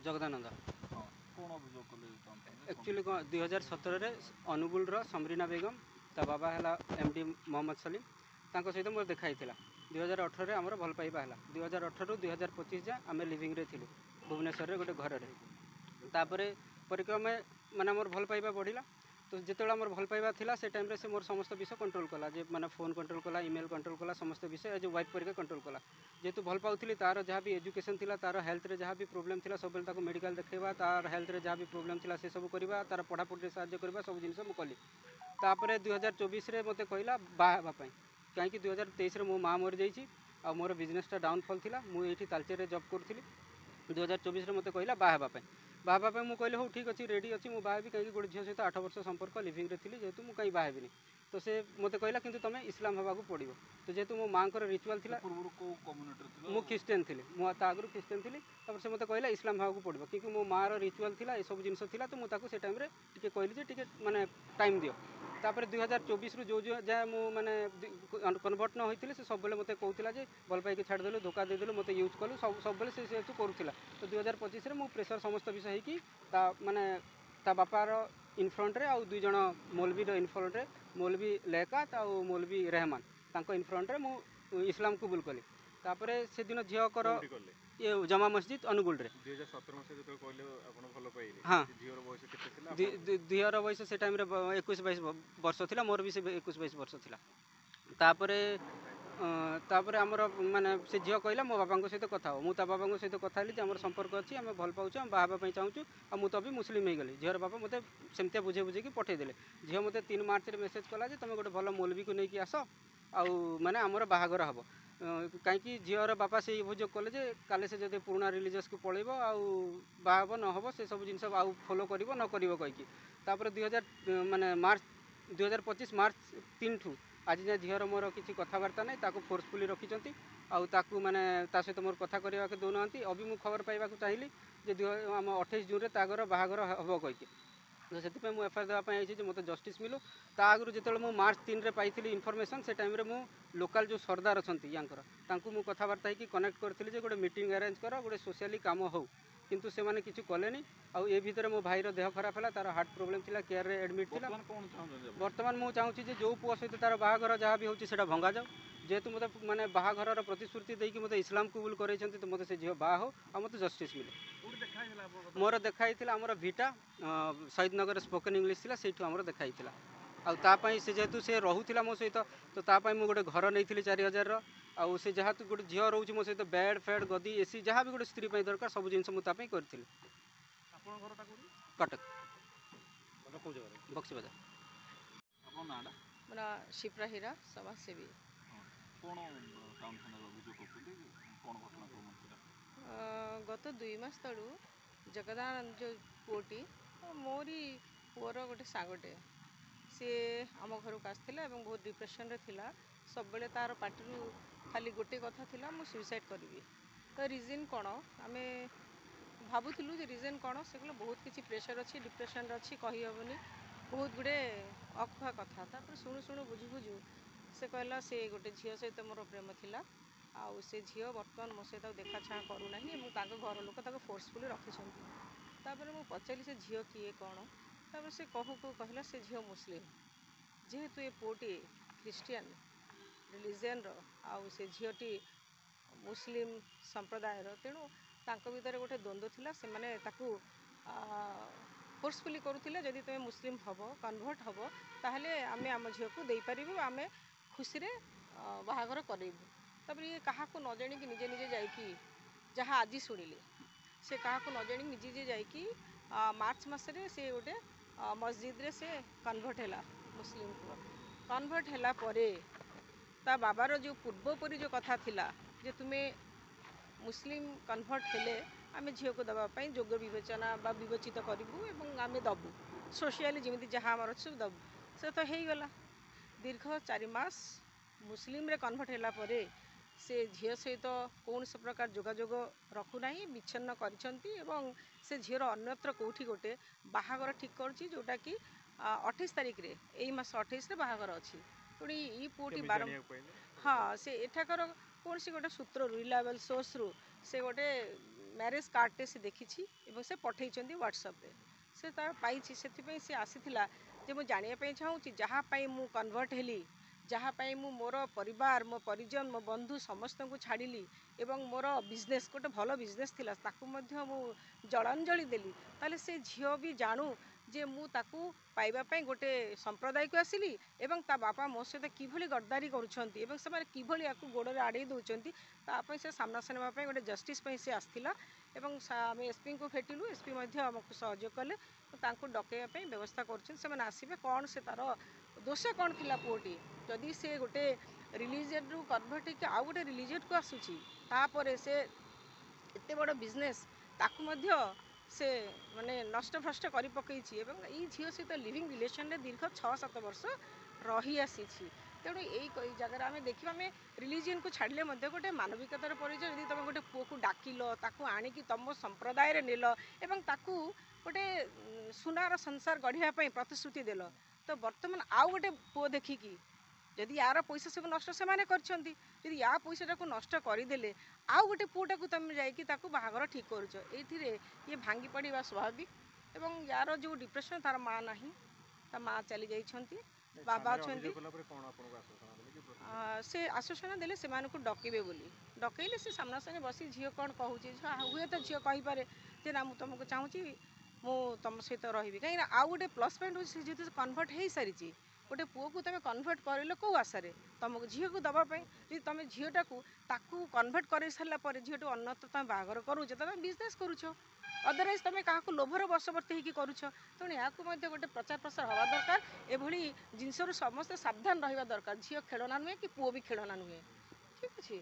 जगदानंद कौन अभियोग कले एक्चुअली 2017 अनुगुल समरीना बेगम ता बाबा है एमडी मोहम्मद सलीम तांको सहित मोर देखाई 2018 आमर भल पाइबा है 2018 रु 2025 जाए आम लिविंग रे थिलु भुवनेश्वर रे गोटे घर तापर परिक्रम माने मोर भल पाइबा बढ़िला तो जिते मोर भल पाइबा थिला से टाइम रे से मोर समस्त विषय कंट्रोल कला जे माने फोन कंट्रोल कला ईमेल कंट्रोल कला समस्त विषय एज वाइफ परिका कंट्रोल कला जेहेतु भल पाउथली तार जहाँ भी एजुकेशन थिला तार हेल्थ रे जहाँ भी प्रोब्लेम थिला सब बेले ताको मेडिकल देखैबा तार हेल्थ रे जहाँ भी प्रोब्लेम थिला से सब करबा तार पढ़ापढ़ी साहाय्य करबा सब जिनिस मु कली तापर 2024 रे मते कहला बाहा पई कहीं 2023 रे मो माँ मरी जाइए आ मोर बिजनेसटा डाउनफॉल थिला मु एठी तालचेर रे जॉब करथि 2024 रे मते कहला बाहा बाहा मुझे कहले हो ठीक अच्छे रेडी अच्छी मुझे बाहबी कहीं गोटे झील सहित 8 वर्ष संपर्क लिविंग रे थी जेहेतु मुझे कहीं बाहबी तो से मते कहला कि तुम इस्लाम हवा पड़ो तो जेहेतु मो माँ रिचुआल थी मु ख्रीस्टियन थी मुझे आगु ख्रीस्टियन थी से मते कहला इस्लाम हवा पड़ो क्योंकि मो माँ रिचुआल थी ये सब जिन तो मुझे टाइम टे कहली माने टाइम दियो तापर 2024 रु जो जाए मुझे कन्वर्ट न होती से सब मत कहला भल पाई छाड़देलु धोखा देदेलु मत यूज कलु सब से करूला तो 2025 में प्रेसर समस्त विषय होगी माने ता बापार इनफ्रंट रे आउ दुई जन मौलवी इनफ्रंट रे मौलवी लेकात आउ मौलवी रहमान तांको इनफ्रंट रे मु इस्लाम कबूल कली तापर से दिन झीकर ये जमा मस्जिद अनुगुल रे 2017 हाँ झीर बयस से टाइम 21-22 वर्ष था मोर भी से 21-22 वर्ष था तापर आमर माने से झील कहला मो बाबा सहित कथा हो मुझे बाबा सहित कथा आम संपर्क अच्छी आम भल पाऊँ आम बाहा चाहूँ आ मुझे भी मुस्लिम हो गली झीर बाबा मत सेमती बुझे बुझे पठेदेले झील मत 3 मार्च रे मेसेज कला तुम गोटे भल मौलवी को लेकिन आस आउ माने आमर बाहागर हम कहीं झीर बापा से अभियोग कले काले से जब पुराना रिलीजियस को पलैब आउ बाहब न हम से सब जिन आउ फॉलो कर न कर कहीपर 2000 माने मार्च 2025 मार्च 3 ठू आज जाए झीर मोर किसी कथबार्ता नहीं ताको फोर्सफुली रखिंट आउ माने सहित मोर कथा करने को दौना अभी मुझे खबर पाइबा चाहिए आम 28 जून तागर बाहागर हम कहीकि तो से एफआईआर देवाई मत जस्टिस मिलू ता आगु जो मार्च 3 रे पाई इनफर्मेशन से टाइम मु लोकल जो सरदार अच्छा मुझे कथबार्ता ही कनेक्ट करी गोटे मीटिंग अरेंज कर गोटे सोशली कम हो किंतु से माने किसी कले आउ ए भितर मो भाईर देह खराब है तार हार्ट प्रोब्लेम थी केयर रे एडमिट थी बर्तमान मुझे चाहूँगी जो पुओ सहित तार बाहागर जहाँ भी होता भंगा जाऊ जेहेतु मत माने बाहागर प्रतिश्रुति देकी मत इस्लाम कबूल कर तो मत से झील बाहा हो आ मत जस्टिस मिले मोर देखाई आमर भिटा शहीद नगर स्पोकन इंग्लीश थी से देखाई आउे जेहेतु से रोला मो सहित तो तापाई मुझे गोटे घर नहीं 4000 आउ से जहाँ गोटे झील रोचे मो सहित बेड फेड गदी एसी जहाँ भी गोटे स्त्री दरकार सब जिन मुझे करी कटक बक्सी बाजार मेरा शिप्रा हीरा समाज सेवी गत 2 मास तलू जगदानंद जो पुओटी मोरी पुअर गोटे सांगटे सी आम घर को आसला बहुत डिप्रेशन रे थिला सब बेले तार पार्टी खाली गोटे कथा थिला मु सुइसाइड करी तो रिजन कौन आम भावुलु रिजन कौन से कहले बहुत किसी प्रेशर अच्छी डिप्रेशन अच्छी कही हेनी बहुत गुड़े अकुहा कथा तापर शुणु शुणु बुझु बुझु से कहला से गोटे झील सहित मोर प्रेम थिला आउ से झील बर्तमान मो सहित देखा छाँ करूना घर लोक फोर्सफुली रखिंट तापर मु पचारि से झील किए कौन तापर से कहला से झील मुस्लिम जेहेतु ये पुओटी ख्रीस्टियन रिलीजियन आउ से झीलटी मुस्लिम संप्रदाय तेणु तांको भीतर गोटे द्वंद्व थिला से माने ताकू फोर्सफुली करुले जदि तुम मुस्लिम हम कन्वर्ट हम ताहले आमे आम झील को दे पारिबु आमे खुशी रे बाहागर करेबु तब ये क्या न जाणी निजे निजे जाइकी जहाँ आज शुणिले से क्या न जाणी निजे निजे जाइकी मार्च मसरे से गोटे मस्जिद रे से कन्वर्ट है मुस्लिम को कन्वर्ट है परे ता बाबार जो पूर्वपरी जो कथा थिला जे तुम्हें मुस्लिम कन्वर्ट हेले आम झील को दवापाई जोग विवेचना बा विवेचित करूँ आम दबू सोशियाली जमी जहाँ आम अच्छे दबू से तो हो गला दीर्घ 4 मास मुस्लिम रे कन्वर्ट है परे से झील सहित कौन से प्रकार जोगाजोग रखुना विच्छिन्न कर से झीर अन्यत्र कौटी गोटे बाहागर ठीक करुच्ची जोटा कि 28 तारिख रे यही मास 28 रे बाहागर अच्छी पुणी ये पुओटी बार हाँ से एठाकर कौन सी गोटे सूत्र रिलायबल सोर्स रु से गोटे ମ୍ୟାରେଜ୍ କାର୍ଡ଼ଟେ ସେ ଦେଖିଛି ଏବଂ ସେ ପଠାଇଛନ୍ତି ହ୍ୱାଟ୍ସଆପ୍ରେ ସେ ତାର ପାଇଛି ସେଥିପାଇଁ ସେ ଆସିଥିଲା ଯେ ମୁଁ ଜାଣିବା ପାଇଁ ଚାହୁଁଛି ଯାହା ପାଇଁ ମୁଁ କନଭର୍ଟ ହେଲି ଯାହା ପାଇଁ ମୁଁ ମୋର ପରିବାର ମୋ ପରିଜନ ମୋ ବନ୍ଧୁ ସମସ୍ତଙ୍କୁ ଛାଡ଼ିଲି ଏବଂ ମୋର ବିଜନେସ୍ ଗୋଟେ ଭଲ ବିଜନେସ୍ ଥିଲା ତାକୁ ମଧ୍ୟ ମୁଁ ଜଳାଞ୍ଜଳି ଦେଲି ତାହେଲେ ସେ ଝିଅ ବି ଜାଣୁ ଯେ ମୁଁ ତାକୁ ପାଇବା ପାଇଁ ଗୋଟେ ସମ୍ପ୍ରଦାୟକୁ ଆସିଲି ଏବଂ ତା ବାପା ମୋ ସହିତ କିଭଳି ଗଦ୍ଦାରୀ କରୁଛନ୍ତି ଏବଂ ସେମାନେ କିଭଳି ୟାକୁ ଗୋଡ଼ରେ ଆଡ଼େଇ ଦେଉଛନ୍ତି ତା ପାଇଁ ସେ ସାମ୍ନାସାମ୍ନି ହେବା ପାଇଁ ଗୋଟେ ଜଷ୍ଟିସ୍ ପାଇଁ ସେ ଆସିଥିଲା ଏବଂ ଆମେ ଏସ୍ପିଙ୍କୁ ଭେଟିଲୁ ଏସ୍ପି ମଧ୍ୟ ଆମକୁ ସହଯୋଗ କଲେ ତାଙ୍କୁ ଡକେଇବା ପାଇଁ ବ୍ୟବସ୍ଥା କରୁଛନ୍ତି ସେମାନେ ଆସିବେ କ'ଣ ସେ ତାର ଦୋଷ କ'ଣ ଥିଲା ପୁଅଟି ଯଦି ସେ ଗୋଟେ ରିଲିଜିୟନ୍ରୁ କନଭର୍ଟ ହେଇକି ଆଉ ଗୋଟେ ରିଲିଜିୟନ୍କୁ ଆସୁଛି ତାପରେ ସେ ଏତେ ବଡ଼ ବିଜନେସ୍ ତାକୁ ମଧ୍ୟ ସେ ମାନେ ନଷ୍ଟଭ୍ରଷ୍ଟ କରି ପକାଇଛି ଏବଂ ଏଇ ଝିଅ ସହିତ ଲିଭିଂ ରିଲେସନ୍ରେ ଦୀର୍ଘ 6-7 ବର୍ଷ ରହି ଆସିଛି ତେଣୁ ଏଇ ଜାଗାରେ ଆମେ ଦେଖିବା ଆମେ ରିଲିଜିୟନ୍କୁ ଛାଡ଼ିଲେ ମଧ୍ୟ ଗୋଟେ ମାନବିକତାର ପରିଚୟ ଯଦି ତୁମେ ଗୋଟେ ପୁଅକୁ ଡାକିଲ ତାକୁ ଆଣିକି ତୁମ ସମ୍ପ୍ରଦାୟରେ ନେଲ ଏବଂ ତାକୁ ଗୋଟେ ସୁନାର ସଂସାର ଗଢ଼ିବା ପାଇଁ ପ୍ରତିଶ୍ରୁତି ଦେଲ ତ ବର୍ତ୍ତମାନ ଆଉ ଗୋଟେ ପୁଅ ଦେଖିକି ଯଦି ୟାର ପଇସା ସବୁ ନଷ୍ଟ ସେମାନେ କରିଛନ୍ତି ଯଦି ୟା ପଇସାଟାକୁ ନଷ୍ଟ କରିଦେଲେ ଆଉ ଗୋଟେ ପୁଅଟାକୁ ତୁମେ ଯାଇକି ତାକୁ ବାହାଘର ଠିକ୍ କରୁଛ ଏଇଥିରେ ଇଏ ଭାଙ୍ଗି ପଡ଼ିବା ସ୍ୱାଭାବିକ ଏବଂ ୟାର ଯେଉଁ ଡିପ୍ରେସନ୍ ତାର ମା ନାହିଁ ତା ମା ଚାଲି ଯାଇଛନ୍ତି ବାବା ଅଛନ୍ତି ସେ ଆଶ୍ୱାସନା ଦେଲେ ସେମାନଙ୍କୁ ଡକେଇବେ ବୋଲି ଡକେଇଲେ ସେ ସାମ୍ନାସାମ୍ନି ବସି ଝିଅ କ'ଣ କହୁଛି ହୁଏତ ଝିଅ କହିପାରେ ଯେ ନା ମୁଁ ତୁମକୁ ଚାହୁଁଛି ମୁଁ ତୁମ ସହିତ ରହିବି କାହିଁକିନା ଆଉ ଗୋଟେ ପ୍ଲସ୍ ପଏଣ୍ଟ ହେଉଛି ସେ ଯେହେତୁ କନଭର୍ଟ ହେଇସାରିଛି ଗୋଟେ ପୁଅକୁ ତୁମେ କନଭର୍ଟ କରିଲ କେଉଁ ଆଶାରେ ତୁମକୁ ଝିଅକୁ ଦେବା ପାଇଁ ଯଦି ତୁମେ ଝିଅଟାକୁ ତାକୁ କନଭର୍ଟ କରି ସାରିଲା ପରେ ଝିଅଠୁ ଅନ୍ୟତ୍ର ତୁମେ ବାହାଘର କରୁଛ ତୁମେ ବିଜନେସ୍ କରୁଛ ଅଦରୱାଇଜ୍ ତୁମେ କାହାକୁ ଲୋଭର ବଶବର୍ତ୍ତୀ ହେଇକି କରୁଛ ତେଣୁ ଏହାକୁ ମଧ୍ୟ ଗୋଟେ ପ୍ରଚାର ପ୍ରସାର ହେବା ଦରକାର ଏଭଳି ଜିନିଷରୁ ସମସ୍ତେ ସାବଧାନ ରହିବା ଦରକାର ଝିଅ ଖେଳନା ନୁହେଁ କି ପୁଅ ବି ଖେଳନା ନୁହେଁ ଠିକ୍ ଅଛି।